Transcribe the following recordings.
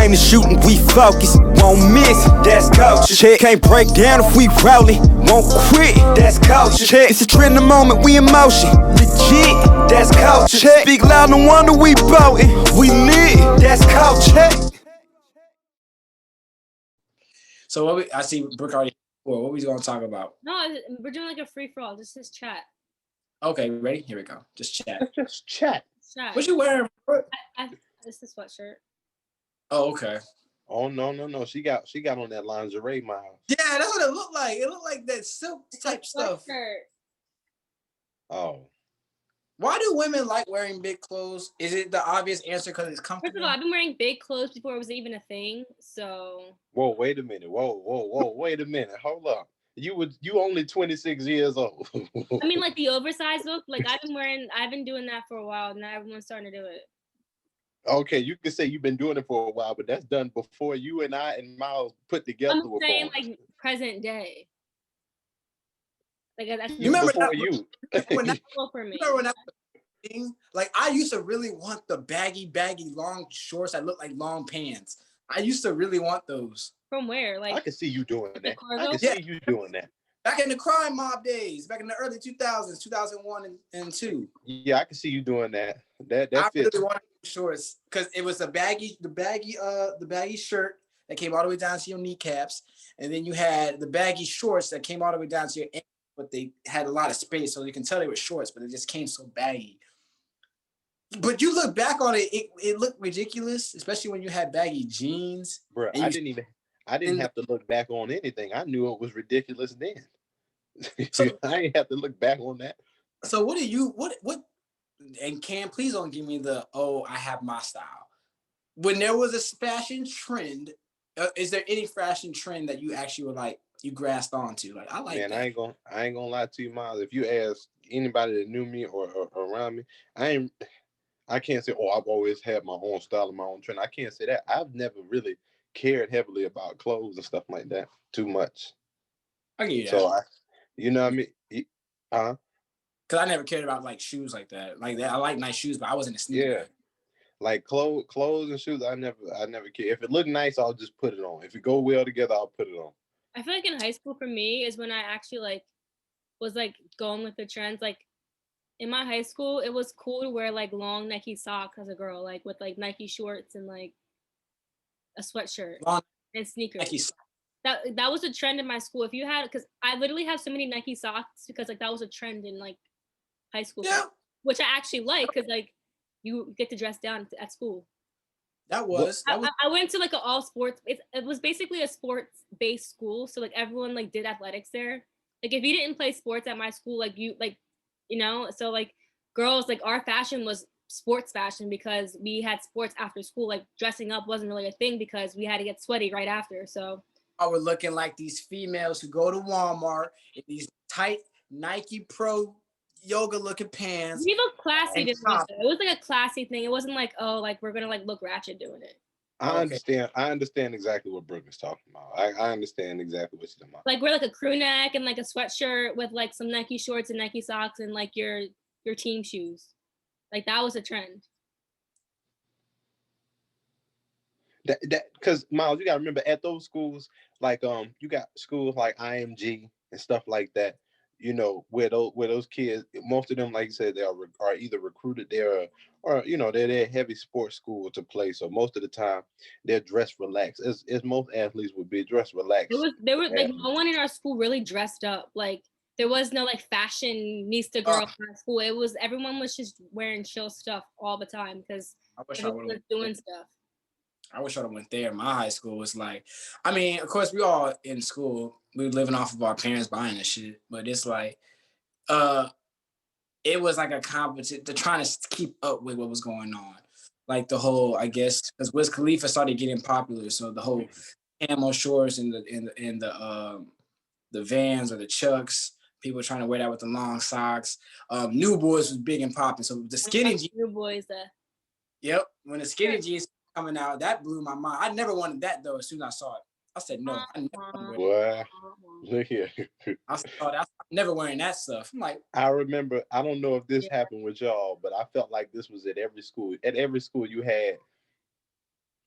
came to shooting, we focus. Won't miss, that's culture. Check. Can't break down if we rowling. Won't quit, that's culture. Check. It's a trend, the moment we in motion. Legit, that's culture. Check. Speak loud, no wonder we boating. We lit, that's culture. So I see Brooke already. What we gonna talk about? No, we're doing like a free for all. This is chat. Okay, ready? Here we go. Just chat. Just chat. What you wearing? This is sweatshirt. Oh, okay. Oh no. She got on that lingerie, Myles. Yeah, that's what it looked like. It looked like that silk type stuff. Oh. Why do women like wearing big clothes? Is it the obvious answer because it's comfortable? First of all, I've been wearing big clothes before it was even a thing. So. Whoa! Wait a minute! Whoa! Wait a minit! Hold up! You only 26 years old. I mean, like the oversized look. Like I've been doing that for a while. Now everyone's starting to do it. Okay, you can say you've been doing it for a while, but that's done before you and I and Myles put together. I'm saying like present day. Like that's you remember that you. When that, for me. Remember when that thing? Like I used to really want the baggy long shorts that look like long pants. I used to really want those. From where? Like I can see you doing that. I can see you doing that. Back in the crime mob days, back in the early 2000s, 2001 and 2. Yeah, I can see you doing that. That I fits. really wanted shorts because it was the baggy shirt that came all the way down to your kneecaps, and then you had the baggy shorts that came all the way down to your ankles, but they had a lot of space, so you can tell they were shorts, but it just came so baggy. But you look back on it, it looked ridiculous, especially when you had baggy jeans. Bro, I didn't have to look back on anything. I knew it was ridiculous then. So, I didn't have to look back on that. So what and Cam, please don't give me the, I have my style. When there was a fashion trend, is there any fashion trend that you actually were like, you grasped onto? Like, I like that. I ain't gonna lie to you, Myles. If you ask anybody that knew me or around me, I can't say, I've always had my own style and my own trend. I can't say that. I've never really cared heavily about clothes and stuff like that too much. I get that. So you know what I mean? Because I never cared about like shoes like that. Like that, I like nice shoes, but I wasn't a sneaker. Yeah. Like clothes and shoes, I never care. If it look nice, I'll just put it on. If it go well together, I'll put it on. I feel like in high school for me is when I actually like was like going with the trends. Like in my high school, it was cool to wear like long Nike socks as a girl, like with like Nike shorts and like a sweatshirt and sneakers. Nike. That was a trend in my school. If you had, because I literally have so many Nike socks because like that was a trend in like high school, which I actually like because like you get to dress down at school. I went to like an all sports. It was basically a sports based school, so like everyone like did athletics there. Like if you didn't play sports at my school, like you like, you know, so like girls, like our fashion was sports fashion because we had sports after school. Like dressing up wasn't really a thing because we had to get sweaty right after. So I was looking like these females who go to Walmart in these tight Nike Pro yoga looking pants. We look classy. It was like a classy thing. It wasn't like, like we're gonna like look ratchet doing it. I understand exactly what Brooke is talking about. I understand exactly what she's talking about. Like wear like a crew neck and like a sweatshirt with like some Nike shorts and Nike socks and like your team shoes. Like that was a trend. That because Myles, you gotta remember at those schools, like you got schools like IMG and stuff like that. You know, where those kids, most of them, like you said, they are either recruited there or you know they're heavy sports school to play. So most of the time they're dressed relaxed, as most athletes would be dressed relaxed. There were like no one in our school really dressed up. Like there was no like fashionista girl in our school. It was everyone was just wearing chill stuff all the time because everyone was doing stuff. I wish I would have went there. My high school was like, I mean, of course, we all in school. We were living off of our parents buying the shit. But it's like, it was like a competition to trying to keep up with what was going on. Like the whole, I guess, because Wiz Khalifa started getting popular. So the whole camo shorts and the Vans or the Chucks, people trying to wear that with the long socks. New Boys was big and popping. So the skinny jeans. New Boys. Yep. When the skinny jeans coming out, that blew my mind. I never wanted that though. As soon as I saw it, I said no. I never Boy, look here. I saw that. I'm never wearing that stuff. I'm like, I remember. I don't know if this happened with y'all, but I felt like this was at every school. At every school, you had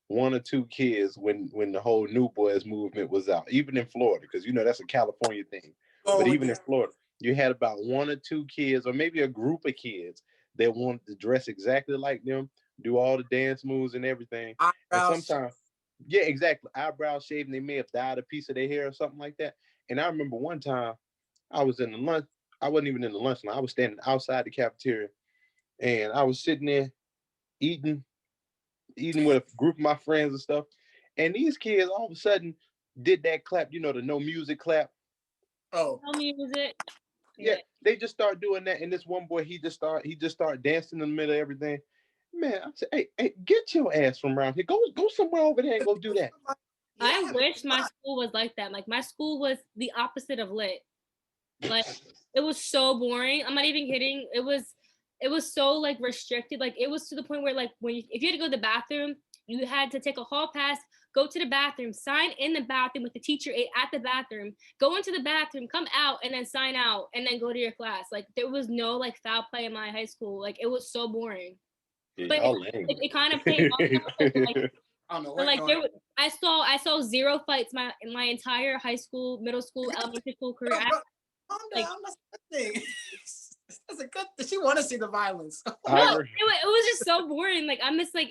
one or two kids when the whole New Boys movement was out, even in Florida, because that's a California thing. But even in Florida, you had about one or two kids, or maybe a group of kids that wanted to dress exactly like them, do all the dance moves and everything. Eyebrows. And sometimes, yeah, exactly, eyebrow shaving. They may have dyed a piece of their hair or something like that. And I remember one time I was in the lunch. I wasn't even in the lunch line. I was standing outside the cafeteria, and I was sitting there eating with a group of my friends and stuff. And these kids all of a sudden did that clap, the no music clap. Oh, No music. Yeah, they just start doing that. And this one boy, he just start dancing in the middle of everything. Man, I said, hey, get your ass from around here. Go somewhere over there and go do that. I wish my school was like that. Like my school was the opposite of lit. Like it was so boring. I'm not even kidding. It was so like restricted. Like it was to the point where like if you had to go to the bathroom, you had to take a hall pass, go to the bathroom, sign in the bathroom with the teacher at the bathroom, go into the bathroom, come out, and then sign out, and then go to your class. Like there was no like foul play in my high school. Like it was so boring. Yeah, But it kind of played off like, I don't know but what like I saw zero fights in my entire high school, middle school, elementary school career. Calm down. That's a good thing. That's a good thing. She want to see the violence. No, it was just so boring. Like I miss like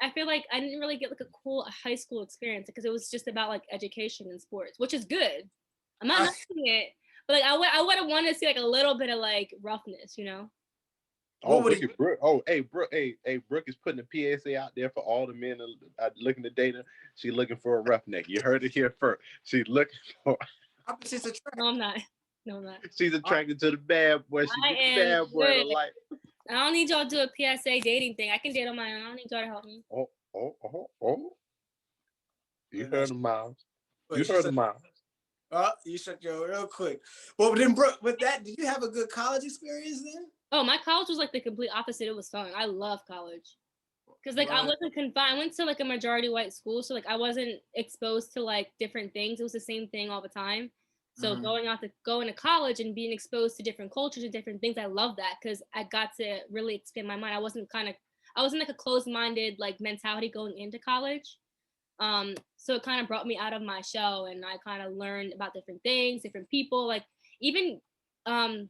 I feel like I didn't really get like a cool high school experience because it was just about like education and sports, which is good. I'm not knocking it, but like I would have wanted to see like a little bit of like roughness, Oh, look at Brooke. Oh, hey, Brooke. Hey, Brooke is putting a PSA out there for all the men looking at data. She's looking for a roughneck. You heard it here first. She's looking for. No, I'm not. No, I'm not. She's attracted to the bad boy. She's the bad boy of life. I don't need y'all to do a PSA dating thing. I can date on my own. I don't need y'all to help me. Oh. You heard him, Myles. You heard him, Myles. Oh, you shut your real quick. Well, then, Brooke, with that, did you have a good college experience then? Oh, my college was like the complete opposite. It was fun. I love college. Because like I wasn't confined. I went to like a majority white school. So like I wasn't exposed to like different things. It was the same thing all the time. So going to college and being exposed to different cultures and different things, I love that because I got to really expand my mind. I wasn't like a closed-minded like mentality going into college. So it kind of brought me out of my shell and I kind of learned about different things, different people, like even the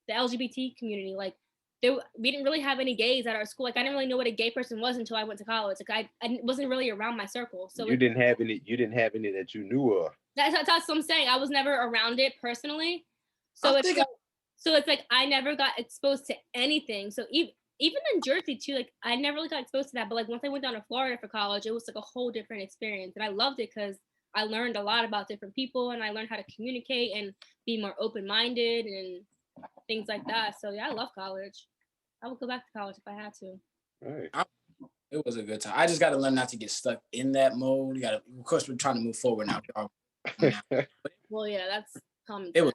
LGBT community. Like we didn't really have any gays at our school. Like I didn't really know what a gay person was until I went to college. Like I wasn't really around my circle. So you didn't have any that you knew of. That's what I'm saying. I was never around it personally. So it's like I never got exposed to anything. So even in Jersey too, like I never really got exposed to that. But like once I went down to Florida for college, it was like a whole different experience. And I loved it because I learned a lot about different people and I learned how to communicate and be more open-minded and things like that. So yeah, I love college. I would go back to college if I had to. Right. It was a good time. I just got to learn not to get stuck in that mode. Of course, we're trying to move forward now. Well, yeah, that's common. It was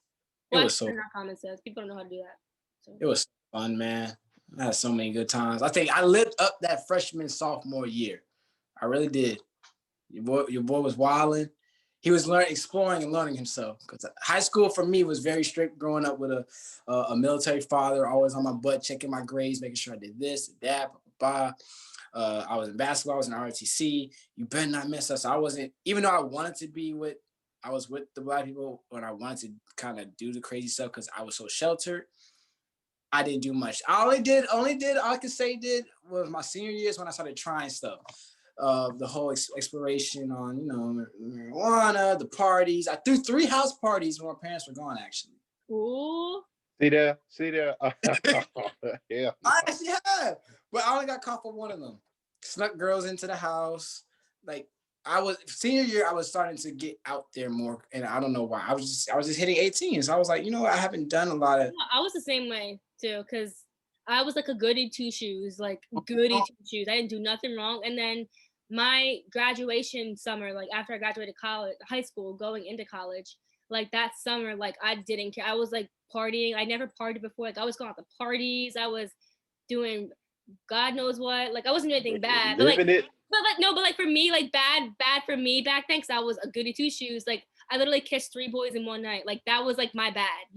so not common sense. People don't know how to do that. So. It was fun, man. I had so many good times. I think I lived up that freshman, sophomore year. I really did. Your boy was wilding. He was exploring and learning himself. Because high school for me was very strict. Growing up with a military father, always on my butt, checking my grades, making sure I did this, that, blah, blah, blah. I was in basketball. I was in ROTC. You better not miss us. I wasn't, even though I wanted to be I was with the Black people when I wanted to kind of do the crazy stuff because I was so sheltered. I didn't do much. I did was my senior years when I started trying stuff. The whole exploration on, marijuana, the parties. I threw 3 house parties when my parents were gone, actually. Ooh. See there. Yeah. I actually have, but I only got caught for one of them. Snuck girls into the house. Like senior year, I was starting to get out there more, and I don't know why. I was just hitting 18, so I was like, I haven't done a lot of. I was the same way too, because I was like a goody two shoes, I didn't do nothing wrong, and then my graduation summer, like after I graduated high school, going into college, like that summer, like I didn't care. I was like partying. I never partied before. Like I was going out to parties. I was doing God knows what. Like I wasn't doing anything bad. But like for me, like bad for me back then, because I was a goody two shoes. Like I literally kissed 3 boys in one night. Like that was like my bad,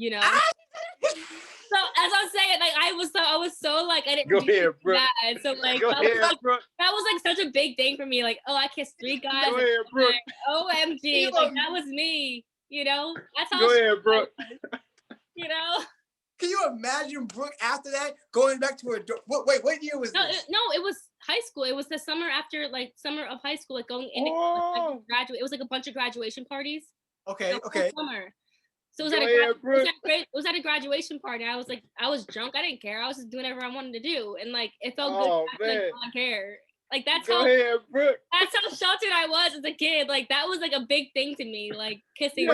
So as I'm saying, like I was so like I didn't Go do ahead, Brooke. that. So like Go ahead, Brooke. that was like such a big thing for me. Like, oh, I kissed 3 guys. Go ahead, Brooke. OMG, like that was me. You know, that's how. Go ahead, Brooke. You know. Can you imagine Brooke after that going back to her? Wait, what year was this? No, it was high school. It was the summer after, like summer of high school, like going into Oh. graduate. It was like a bunch of graduation parties. Okay. Summer. So it was at a graduation party. I was drunk. I didn't care. I was just doing whatever I wanted to do, and like it felt good. Like, I don't care. Like that's how sheltered I was as a kid. Like that was like a big thing to me. Like kissing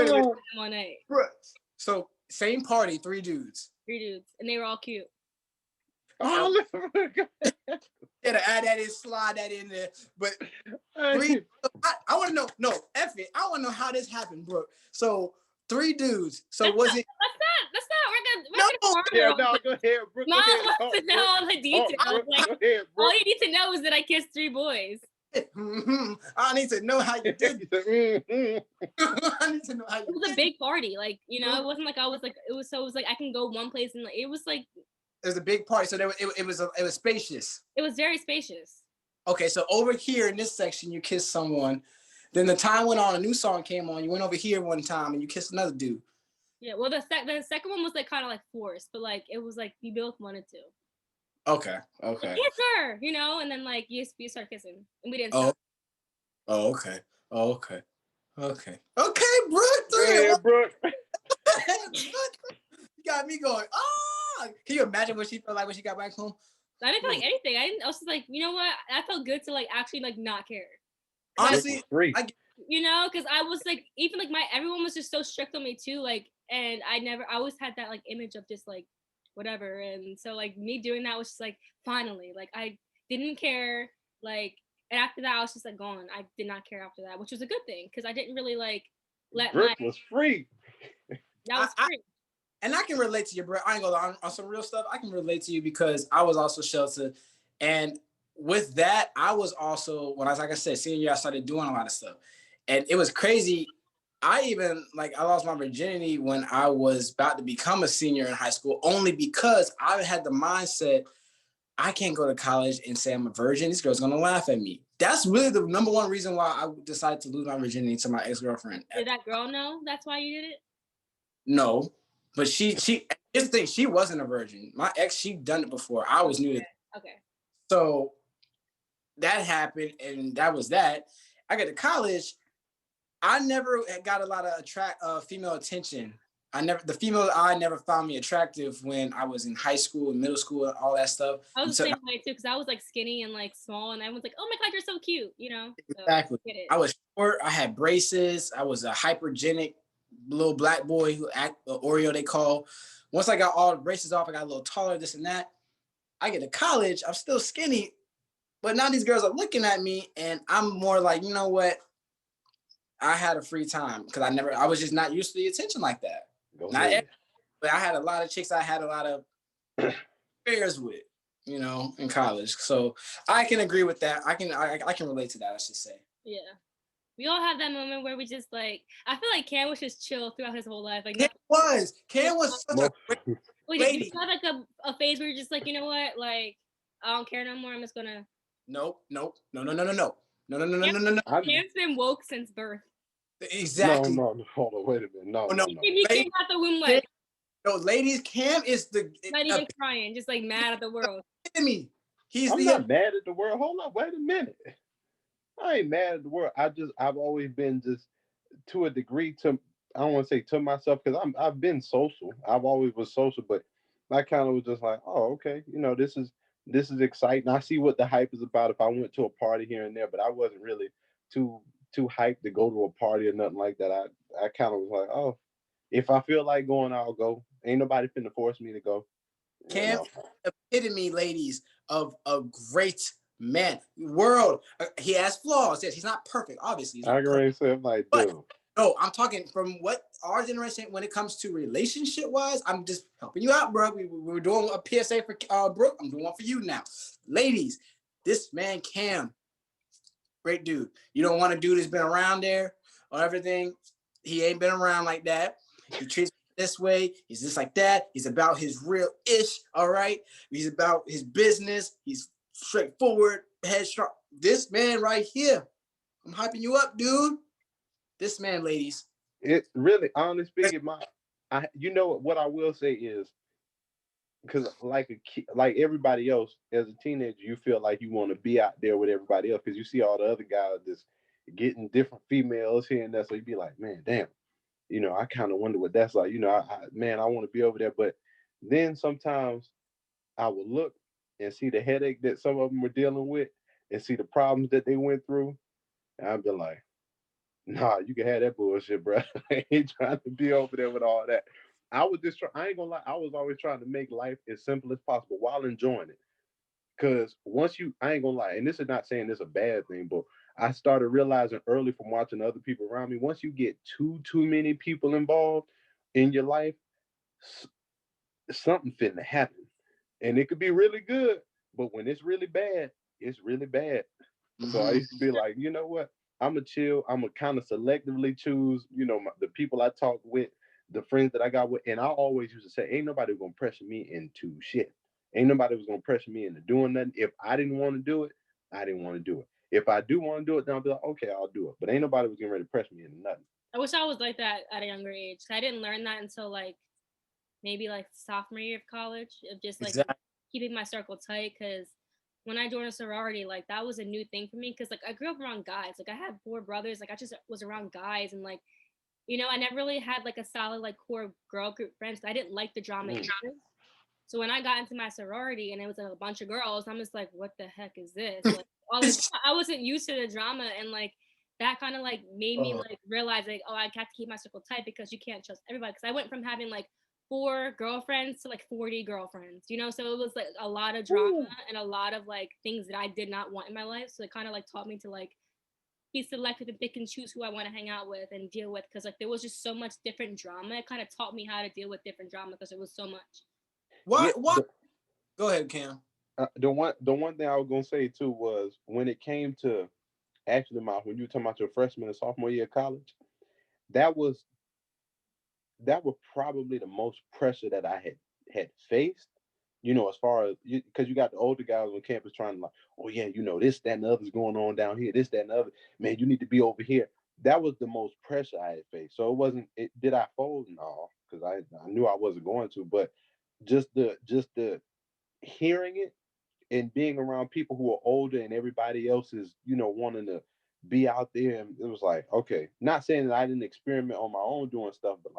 one night. So same party, 3 dudes. 3 dudes, and they were all cute. Yeah, to add that in, slide that in there. But 3, I want to know. No, F it. I want to know how this happened, Brooke. So 3 dudes. So Let's was it? Let's not. Go ahead, Brooke. Myles wants to know all the details. All you need to know is that I kissed 3 boys. I need to know how you did it. I need to know how you. It was a big party, like it wasn't like I was like it was like I can go one place and like, it was a big party, so it was spacious. It was very spacious. Okay, so over here in this section, you kissed someone. Then the time went on, a new song came on. You went over here one time and you kissed another dude. Yeah, well, the second one was like kind of like forced, but like it was like we both wanted to. Okay. Kiss her, and then like you start kissing, and we didn't stop. Okay, Brooke. Yeah, Brooke. You got me going. Can you imagine what she felt like when she got back home? I didn't feel like anything. I was just like, you know what? I felt good to like actually like not care. Honestly, because I was like, even like everyone was just so strict on me too. Like, and I always had that like image of just like whatever. And so like me doing that was just like, finally, like I didn't care. Like, and after that, I was just like gone. I did not care after that, which was a good thing because I didn't really like Brooke was free. That was free. And I can relate to you, bro. I ain't gonna lie, on some real stuff. I can relate to you because I was also sheltered. And with that, I was also, when I was, like I said, senior year, I started doing a lot of stuff. And it was crazy. I lost my virginity when I was about to become a senior in high school, only because I had the mindset, I can't go to college and say I'm a virgin. This girl's gonna laugh at me. That's really the number one reason why I decided to lose my virginity to my ex-girlfriend. Did that girl know that's why you did it? No. But here's the thing, she wasn't a virgin. My ex, she'd done it before. I was new to Okay. So that happened, and that was that. I got to college. I never got a lot of female attention. The female I never found me attractive when I was in high school and middle school and all that stuff. I was the same way too, because I was like skinny and like small, and everyone's like, "Oh my God, you're so cute," Exactly. So, I was short. I had braces. I was a hypergenic little black boy who Oreo they call. Once I got all the braces off, I got a little taller, this and that. I get to college, I'm still skinny, but now these girls are looking at me and I'm more like, you know what? I had a free time because I was just not used to the attention like that. But I had a lot of chicks I had a lot of affairs with, in college. So I can agree with that. I can relate to that, I should say. Yeah. We all have that moment where we just like, I feel like Cam was just chill throughout his whole life. Like Cam was such a great lady. Did you have like a phase where you're just like, you know what? Like, I don't care no more. I'm just gonna. No. Cam's been woke since birth. Exactly. No. Hold on. Wait a minute. No. He came out the womb like. No, ladies, Cam is not even crying, just like mad at the world. Me. I'm not mad at the world. Hold on. Wait a minute. I ain't mad at the world. I've always been just to a degree I don't want to say to myself because I've been social. I've always was social, but I kind of was just like, oh, okay, this is exciting. I see what the hype is about if I went to a party here and there, but I wasn't really too hyped to go to a party or nothing like that. I kind of was like, oh, if I feel like going, I'll go. Ain't nobody finna force me to go. Cam, epitome, ladies, of a great man. World. He has flaws. Yes, he's not perfect. Obviously, I can say I'm like, dude. No, I'm talking from what our generation, when it comes to relationship wise, I'm just helping you out, bro. We're doing a PSA for Brooke. I'm doing one for you now. Ladies, this man, Cam, great dude. You don't want a dude that's been around there or everything. He ain't been around like that. He treats this way. He's just like that. He's about his real ish. All right. He's about his business. He's straightforward, headstrong. This man right here, I'm hyping you up, dude. This man, ladies. It really, honestly speaking, you know what I will say is, because like everybody else, as a teenager, you feel like you want to be out there with everybody else because you see all the other guys just getting different females here and there. So you be like, man, damn, I kind of wonder what that's like. I want to be over there. But then sometimes I would look and see the headache that some of them were dealing with and see the problems that they went through. And I'd be like, nah, you can have that bullshit, bro. I ain't trying to be over there with all that. I ain't gonna lie, I was always trying to make life as simple as possible while enjoying it. Cause I ain't gonna lie, and this is not saying this is a bad thing, but I started realizing early from watching other people around me, once you get too many people involved in your life, something finna happen. And it could be really good, but when it's really bad, it's really bad. Mm-hmm. So I used to be like, you know what? I'm gonna chill. I'm gonna kind of selectively choose, the people I talk with, the friends that I got with. And I always used to say, ain't nobody gonna pressure me into shit. Ain't nobody was gonna pressure me into doing nothing. If I didn't want to do it, I didn't want to do it. If I do want to do it, then I'll be like, okay, I'll do it. But ain't nobody was getting ready to pressure me into nothing. I wish I was like that at a younger age. I didn't learn that until maybe sophomore year of college, of just keeping my circle tight. Because when I joined a sorority, that was a new thing for me. Because I grew up around guys. I had 4 brothers. I just was around guys, and I never really had a solid core girl group friends. I didn't like the drama either. So when I got into my sorority and it was a bunch of girls, I'm just like, what the heck is this? I wasn't used to the drama, and that kind of made me realize oh, I have to keep my circle tight because you can't trust everybody. Because I went from having 4 girlfriends to 40 girlfriends, so it was a lot of drama and a lot of things that I did not want in my life. So it kind of taught me to be selective and pick and choose who I want to hang out with and deal with, because there was just so much different drama. It kind of taught me how to deal with different drama because it was so much. What? Go ahead, Cam. The one thing I was gonna say too was when it came to actually, Myles, when you were talking about your freshman and sophomore year of college, that was probably the most pressure that I had faced. As far as because you got the older guys on campus trying to oh yeah, this, that, and the other's going on down here. This, that, and the other. Man, you need to be over here. That was the most pressure I had faced. So it wasn't. Did I fold? No, because I knew I wasn't going to. But just the hearing it and being around people who are older and everybody else is wanting to be out there, and it was okay. Not saying that I didn't experiment on my own doing stuff, but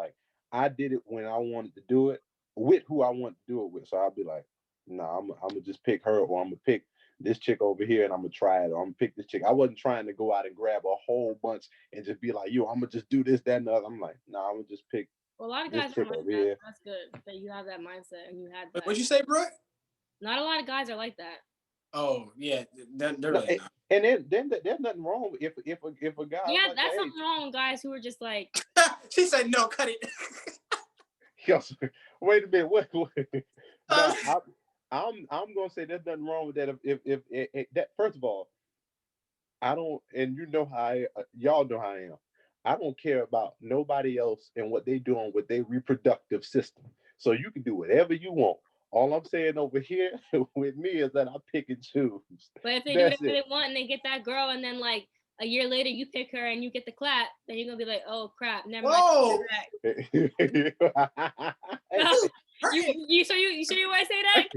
I did it when I wanted to do it with who I want to do it with. So I'll be like, nah, I'm gonna just pick her, or I'm gonna pick this chick over here and I'm gonna try it, or I'm gonna pick this chick. I wasn't trying to go out and grab a whole bunch and just be like, yo, I'm gonna just do this, that, and the other. I'm like, nah, I'm gonna just pick. Well, a lot of guys are like that. That's good that you have that mindset and you had that. What'd you say, Brooke? Not a lot of guys are like that. Oh yeah, they're really not. And then there's nothing wrong if a guy. Yeah, that's something wrong with guys who are just She said no, cut it. Yes. Wait a minute. Wait. No, I'm gonna say there's nothing wrong with that. If that, first of all, I don't, and how y'all know how I am. I don't care about nobody else and what they doing with their reproductive system. So you can do whatever you want. All I'm saying over here with me is that I pick and choose. But if they do whatever they want and they get that girl, and then a year later you pick her and you get the clap, then you're gonna be like, oh crap, never mind. Whoa. You sure you want to say that?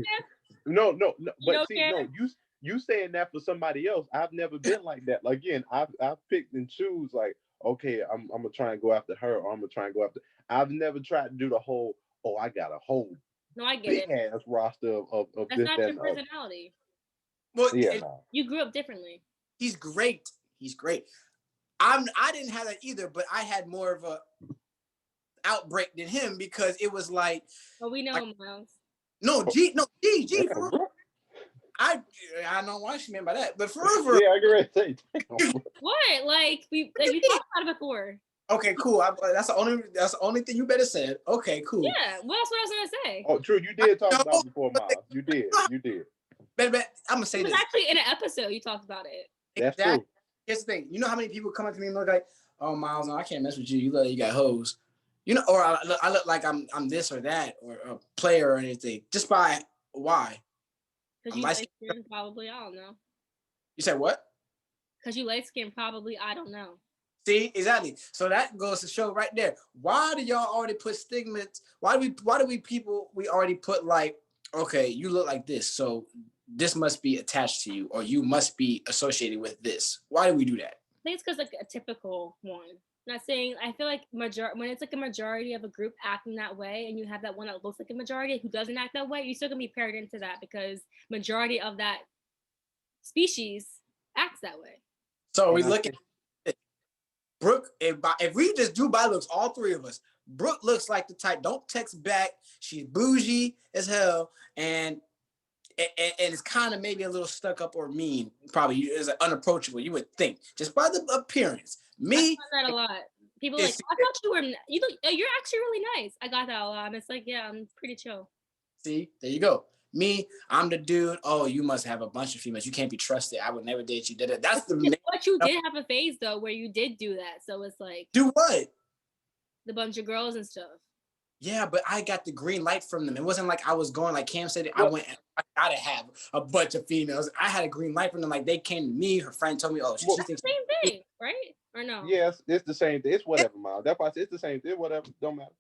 No. But you saying that for somebody else. I've never been like that. Again, I've picked and choose okay, I'm gonna try and go after her, or I'm gonna try and go after. I've never tried to do the whole. Oh, I got a whole. No, I get big ass roster of that's this, not that, your personality. Well, yeah, you grew up differently. He's great. I didn't have that either, but I had more of a outbreak than him because it was like. Well, we know Myles. G. Yeah, For real. I don't know what she meant by that, but for real. Yeah, I get ready to say. What? We talked about it before. Okay, cool. That's the only thing you better said. Okay, cool. Yeah, well, that's what I was gonna say. Oh, true. You did talk about it before, Myles. You did. But I'm gonna say this. Actually, in an episode, you talked about it. That's true. Here's the thing. You know how many people come up to me and look like, "Oh, Myles, no, I can't mess with you. You got hoes." You know, or I look like I'm this or that or a player or anything. Just by why? Because I'm you light. light skin, probably. I don't know. You said what? Because you light skin, probably. I don't know. See, exactly. So that goes to show right there. Why do y'all already put stigmas? Why do we people we already put like, okay, you look like this, so this must be attached to you, or you must be associated with this. Why do we do that? I think it's because like a typical one. Not saying I feel like when it's like a majority of a group acting that way, and you have that one that looks like a majority who doesn't act that way, you're still gonna be paired into that because majority of that species acts that way. So we And I look think at Brooke. If we just do by looks, all three of us, Brooke looks like the type. Don't text back. She's bougie as hell, and it's kind of maybe a little stuck up or mean. Probably is unapproachable. You would think just by the appearance. I Me, got that a lot. People like, I thought you were. You look. You're actually really nice. I got that a lot. And it's like, yeah, I'm pretty chill. see, there you go. Me, I'm the dude. Oh, you must have a bunch of females. You can't be trusted. I would never date you. That's the. But you did have a phase though where you did do that. So it's like do what? the bunch of girls and stuff. Yeah, but I got the green light from them. It wasn't like I was going like Cam said. I Well- went. I gotta have a bunch of females. I had a green light from them. Like they came to me. Her friend told me, "Oh, she thinks Same thing, right? Or no? yes, it's the same thing. It's whatever, Miles. That's why I said it's the same thing. Whatever, don't matter.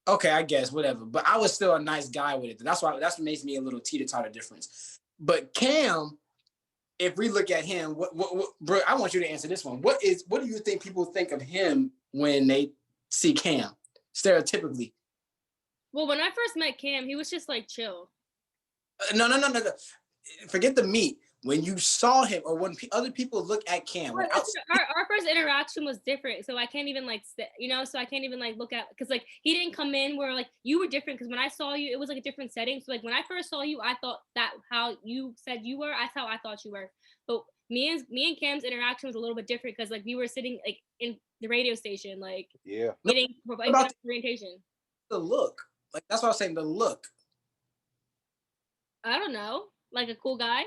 okay, I guess whatever." But I was still a nice guy with it. That's what makes me a little teeter-totter difference. But Cam, if we look at him, what bro? I want you to answer this one. What do you think people think of him when they see Cam stereotypically? Well, when I first met Cam, he was just like chill. No. Forget the meat. When you saw him, or when other people look at Cam, Our first interaction was different, so I can't even like so I can't even like look at because like he didn't come in where like you were different because when I saw you, it was like a different setting. So like when I first saw you, I thought that how you said you were, that's how I thought you were. But me and Cam's interaction was a little bit different because like we were sitting like in the radio station, like getting orientation. The look, like that's what I was saying. The look. I don't know, like a cool guy.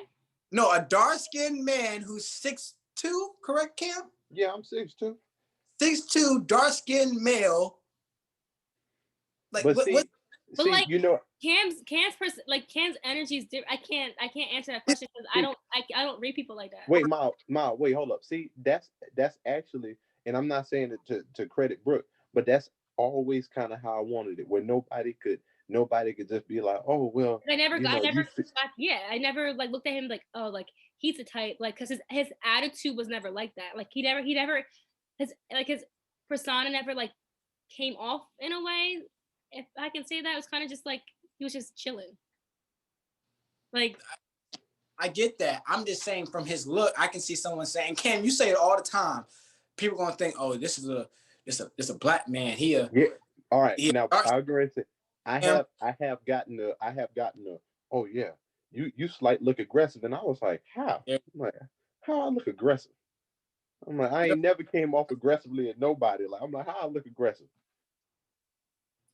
No, a dark-skinned man who's 6'2", correct, Cam? Yeah, I'm 6'2". 6'2", dark-skinned male. Like But what? But like you know, Cam's energy is different. I can't answer that question because I don't read people like that. wait, Miles, wait, hold up. See, that's actually, and I'm not saying it to credit Brooke, but that's always kind of how I wanted it, where nobody could just be like, oh well. I never like looked at him like, oh, like he's a type, like because his attitude was never like that. Like he never his persona never like came off in a way, if I can say that. It was kind of just like he was just chilling. Like I get that. I'm just saying from his look, I can see someone saying, Cam, you say it all the time. People gonna think, oh, this is a black man. Yeah. All right. Now I agree. I have gotten the oh yeah, you slight look aggressive, and I was like, how? Yeah. I'm like, how I look aggressive? I'm like, I ain't never came off aggressively at nobody. Like I'm like, how I look aggressive?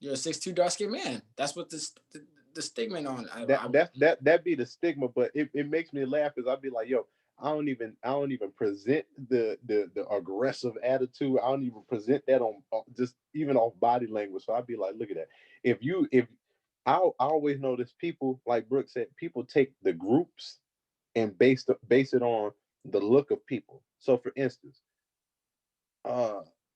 You're a 6'2" dark-skinned man. That's what the stigma on. That be the stigma, but it makes me laugh because I'd be like, yo, I don't even present the aggressive attitude. I don't even present that on just even off body language. So I'd be like, look at that. If I always notice people, like Brooke said, people take the groups and base it on the look of people. So for instance,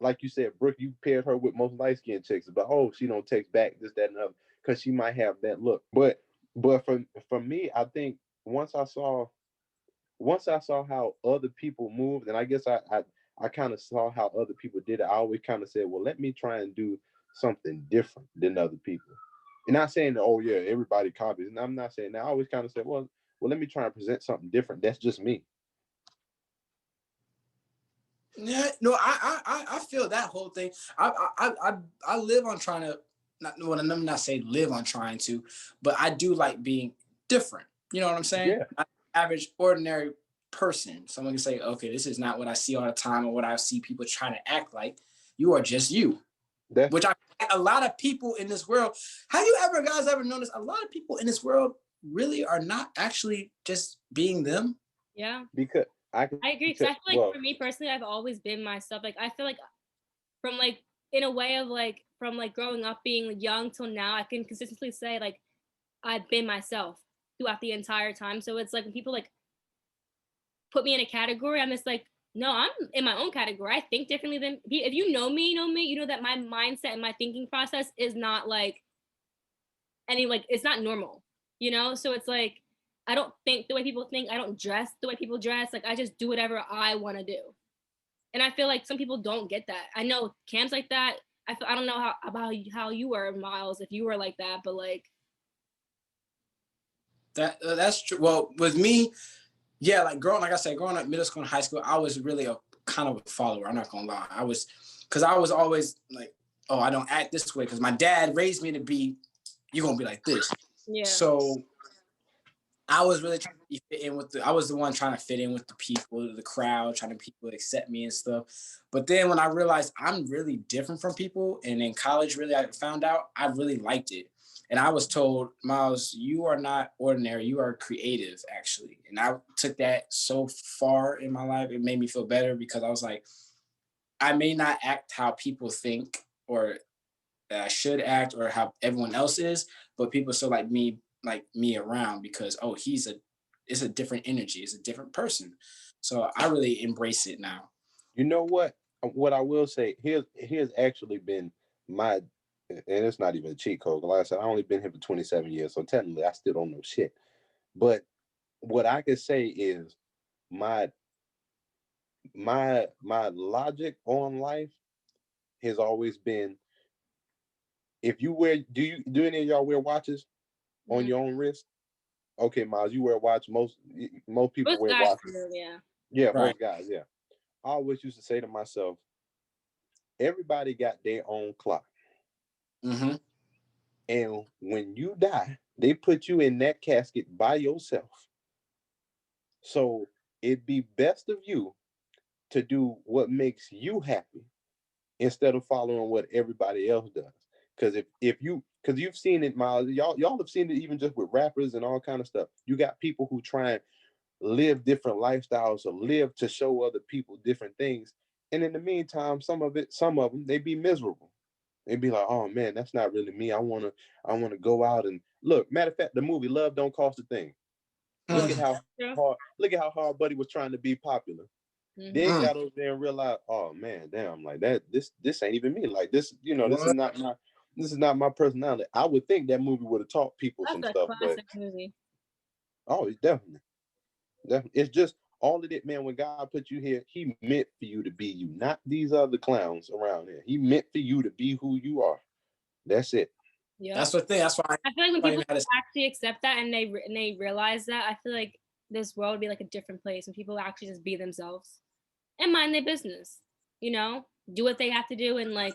like you said, Brooke, you paired her with most light-skinned chicks, but oh, she don't text back this, that, and other, because she might have that look. But for me, I think once I saw how other people moved, and I guess I kind of saw how other people did it, I always kind of said, well, let me try and do something different than other people. And not saying that, oh yeah, everybody copies. And I'm not saying that. I always kind of said, well, let me try and present something different. That's just me. Yeah, no, I feel that whole thing. I live on trying to not say live on trying to, but I do like being different. You know what I'm saying? Yeah. I'm an average, ordinary person. Someone can say, okay, this is not what I see all the time or what I see people trying to act like. You are just you. Which a lot of people in this world. Have you guys ever noticed a lot of people in this world really are not actually just being them? Yeah. Because I agree. Because I feel like for me personally, I've always been myself. Like I feel like from like in a way of like from like growing up being young till now, I can consistently say like I've been myself throughout the entire time. So it's like when people like put me in a category, I'm just like, no, I'm in my own category. I think differently than if you know me, you know that my mindset and my thinking process is not like any like it's not normal, you know? So it's like I don't think the way people think, I don't dress the way people dress. Like I just do whatever I want to do. And I feel like some people don't get that. I know Cam's like that. I don't know how you were, Myles, if you were like that, but like that's true. Well, with me, yeah, like I said, growing up middle school and high school, I was really a kind of a follower. I'm not gonna lie. Because I was always like, oh, I don't act this way because my dad raised me to be, you're gonna be like this. yeah. So I was really trying to fit in I was the one trying to fit in with the people, the crowd, trying to people accept me and stuff. But then when I realized I'm really different from people, and in college, really, I found out I really liked it. And I was told, Myles, you are not ordinary. You are creative, actually. And I took that so far in my life. It made me feel better because I was like, I may not act how people think or that I should act or how everyone else is, but people still like me around because it's a different energy, it's a different person. So I really embrace it now. You know what? What I will say, here's actually been my, and it's not even a cheat code. Like I said, I only been here for 27 years, so technically I still don't know shit. But what I can say is my my logic on life has always been, if you wear, do any of y'all wear watches on your own wrist? Okay, Myles, you wear a watch. Most people Most wear guys watches. do, yeah. Yeah, Right. most guys, yeah. I always used to say to myself, everybody got their own clock. Mm-hmm. And when you die, they put you in that casket by yourself. So it'd be best of you to do what makes you happy instead of following what everybody else does. Because because you've seen it, Myles, y'all have seen it even just with rappers and all kind of stuff. You got people who try and live different lifestyles or live to show other people different things. And in the meantime, some of them, they be miserable. They be like, oh man, that's not really me. I wanna go out and look. Matter of fact, the movie Love Don't Cost a Thing. Look at how hard Buddy was trying to be popular. Then got over there and realized, oh man, damn, like that, this ain't even me. Like this, this is not my personality. I would think that movie would have taught people some stuff, but movie. oh, definitely. It's just all of it, man. When God put you here, He meant for you to be you, not these other clowns around here. He meant for you to be who you are. That's it. Yeah, That's the thing. That's why I feel like when people actually accept that and they realize that, I feel like this world would be like a different place when people actually just be themselves and mind their business. You know, do what they have to do and like,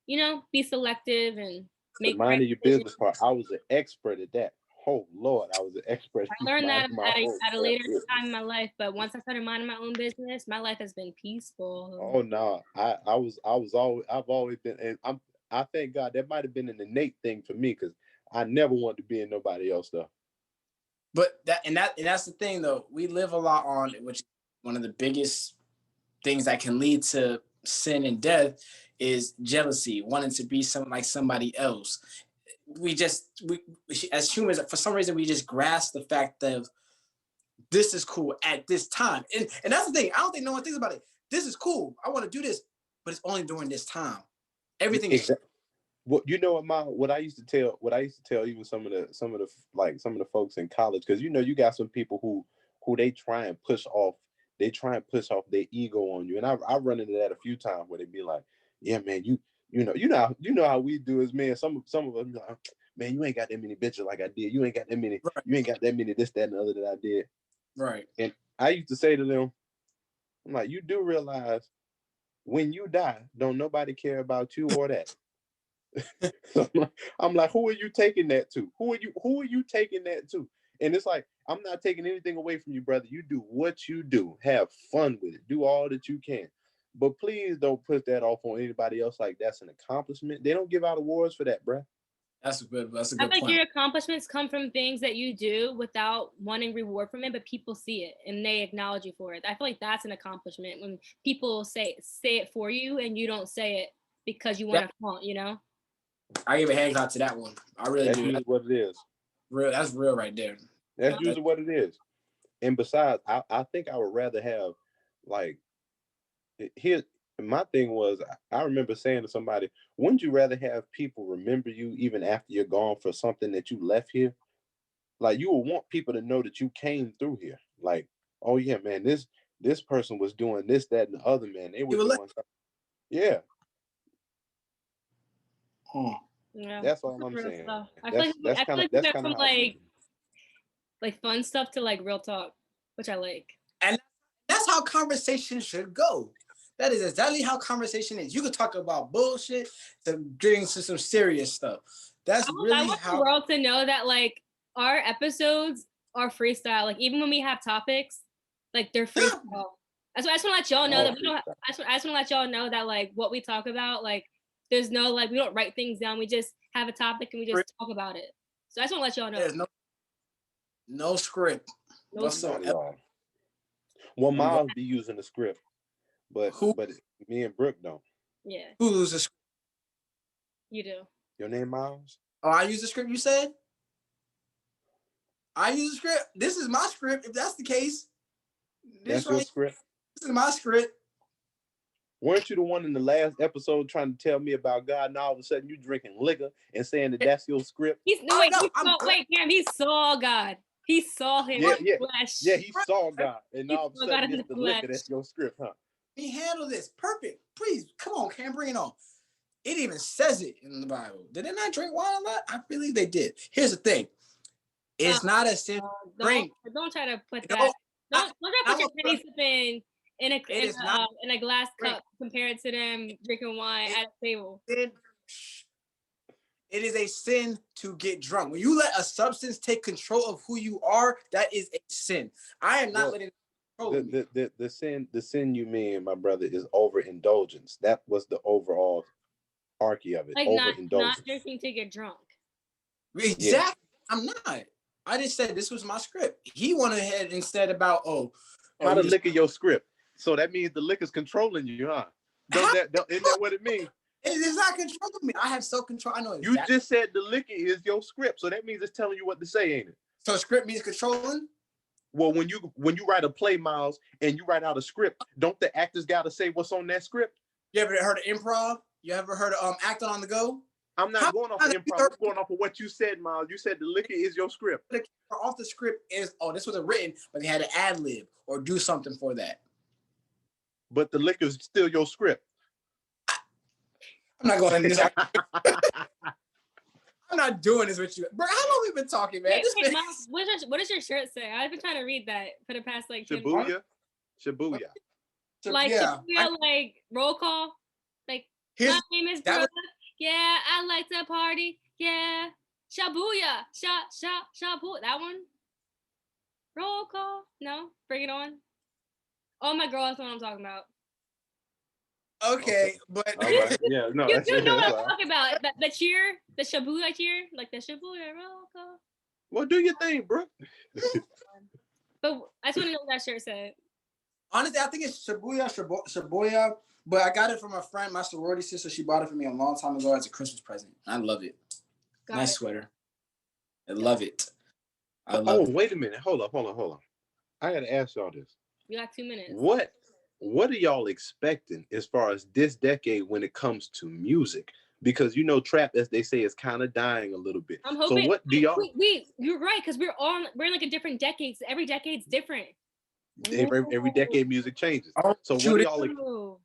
you know, be selective and The make. mind of your business part. I was an expert at that. Oh Lord, I was an expert. I learned that at a later time in my life, but once I started minding my own business, my life has been peaceful. Oh no, I've always been, and I thank God that might have been an innate thing for me because I never wanted to be in nobody else stuff. But that's the thing though. We live a lot on, which one of the biggest things that can lead to sin and death is jealousy, wanting to be like somebody else. We as humans, for some reason, we just grasp the fact that this is cool at this time. And that's the thing. I don't think no one thinks about it. This is cool. I want to do this, but it's only during this time. Everything is. Well, you know what I used to tell even some of the folks in college, because you got some people who they try and push off their ego on you. And I run into that a few times where they be like, yeah, man, you know how we do as men. Some of us be like, man, you ain't got that many bitches like I did. You ain't got that many, right. You ain't got that many this, that, and the other that I did. Right. And I used to say to them, I'm like, you do realize when you die, don't nobody care about you or that. So I'm like, who are you taking that to? Who are you taking that to? And it's like, I'm not taking anything away from you, brother. You do what you do. Have fun with it. Do all that you can. But please don't put that off on anybody else like that's an accomplishment. They don't give out awards for that, bruh. That's a good I point. think your accomplishments come from things that you do without wanting reward from it, but people see it and they acknowledge you for it. I feel like that's an accomplishment when people say it for you and you don't say it because you want to flaunt, you know? I give a hand clap to that one. I really That's do. usually what it is. Real. That's real right there. That's usually what it is. And besides, I think I would rather have like here. My thing was, I remember saying to somebody, wouldn't you rather have people remember you even after you're gone for something that you left here? Like you would want people to know that you came through here. Like, oh yeah, man, this person was doing this, that, and the other, man. They were doing something. Yeah. Yeah. That's all I'm saying. Stuff. I That's feel like that's we kind some of how like fun stuff to like real talk, which I like. And that's how conversation should go. That is exactly how conversation is. You could talk about bullshit to getting to some serious stuff. That's really I want the world to know that like our episodes are freestyle. Like even when we have topics, like they're freestyle. I just want to let y'all know that we don't. I just want to let y'all know that like what we talk about, like there's no like we don't write things down. We just have a topic and we just talk about it. So I just want to let y'all know. There's no script. whatsoever. Well, Myles be using the script, but me and Brooke don't. Yeah. Who uses the script? You do. Your name Myles? Oh, I use the script. You said I use the script. This is my script. If that's the case, that's your script. This is my script. Weren't you the one in the last episode trying to tell me about God, and all of a sudden you drinking liquor and saying that that's your script? Wait, Cam, he saw God. He saw him in the flesh. Yeah, he saw God, and all of a sudden it's the liquor that's your script, huh? He handled this perfect. Please, come on, Cam, bring it on. It even says it in the Bible. Did they not drink wine a lot? I believe they did. Here's the thing. It's not a sin drink. Don't try to put that. Don't try to put your penny sipping in a glass cup compared to them drinking wine at a table. It is a sin to get drunk. When you let a substance take control of who you are, that is a sin. I am not letting it control me. The sin you mean, my brother, is overindulgence. That was the overall archy of it. Like not drinking to get drunk. Exactly. Yeah. I'm not. I just said this was my script. He went ahead and said about how to liquor your script. So that means the liquor's controlling you, huh? Isn't that what it means? It is not controlling me. I have self-control. I know exactly. You just said the liquor is your script, so that means it's telling you what to say, ain't it? So script means controlling? Well, when you write a play, Myles, and you write out a script, don't the actors gotta say what's on that script? You ever heard of improv? You ever heard of acting on the go? I'm not going off of improv. I'm going off of what you said, Myles. You said the liquor is your script. Off the script is, this wasn't written, but they had to ad lib or do something for that. But the liquor is still your script. I'm not going into this. I'm not doing this with you. Bro, how long we been talking, man? Myles, what does your shirt say? I've been trying to read that for the past like Shibuya. Like Shibuya, like roll call. Like my name is Brooke. Yeah, I like to party. Yeah. Shabuya. Shabu. That one? Roll call. No? Bring it on. Oh my girl, that's what I'm talking about. Okay, but right. Yeah, no. You know what I'm talking about. The cheer, the Shabuya cheer, like the Shabuya roll call. Well, do your thing, bro. But I just want to know what that shirt said. Honestly, I think it's Shibuya, but I got it from a friend, my sorority sister. She bought it for me a long time ago as a Christmas present. I love it. Nice sweater. I love it. Wait a minute. Hold on. I gotta ask y'all this. You got 2 minutes. What are y'all expecting as far as this decade when it comes to music? Because trap, as they say, is kind of dying a little bit. I'm hoping. So what do y'all? You're right, because we're in like a different decade. So every decade's different. Every decade, music changes. So what do y'all?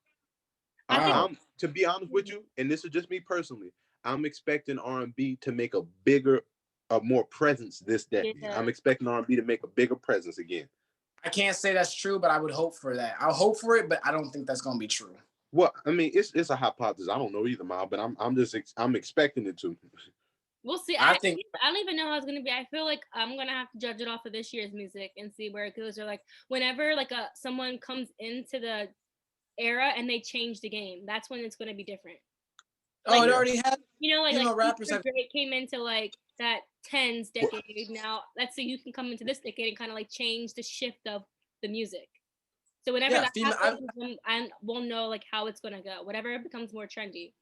To be honest with you, and this is just me personally, I'm expecting R&B to make a more presence this decade. Yeah. I'm expecting R&B to make a bigger presence again. I can't say that's true, but I would hope for that. I'll hope for it, but I don't think that's going to be true. Well, I mean, it's a hypothesis. I don't know either, Myles, but I'm expecting it to. We'll see. I don't even know how it's gonna be. I feel like I'm gonna have to judge it off of this year's music and see where it goes. Or like whenever like someone comes into the era and they change the game, that's when it's gonna be different. Like, it already had. Like rappers came into like that 10s decade. Now let's say you can come into this decade and kind of like change the shift of the music. So whenever that happens, I won't know like how it's gonna go. Whatever becomes more trendy.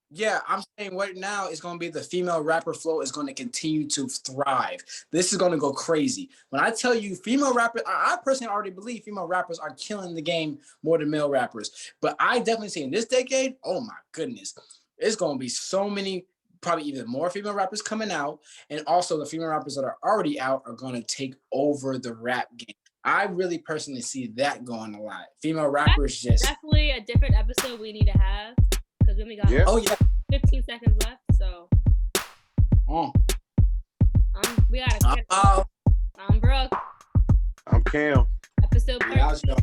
Yeah, I'm saying right now it's going to be the female rapper flow is going to continue to thrive. This is going to go crazy. When I tell you female rappers, I personally already believe female rappers are killing the game more than male rappers. But I definitely see in this decade, oh my goodness, it's going to be so many, probably even more female rappers coming out. And also the female rappers that are already out are going to take over the rap game. I really personally see that going a lot. Female rappers That's just definitely a different episode we need to have because we only got Yeah. oh yeah. 15 seconds left. So we gotta. I'm Brooke. I'm Cam. Episode 13. Yeah,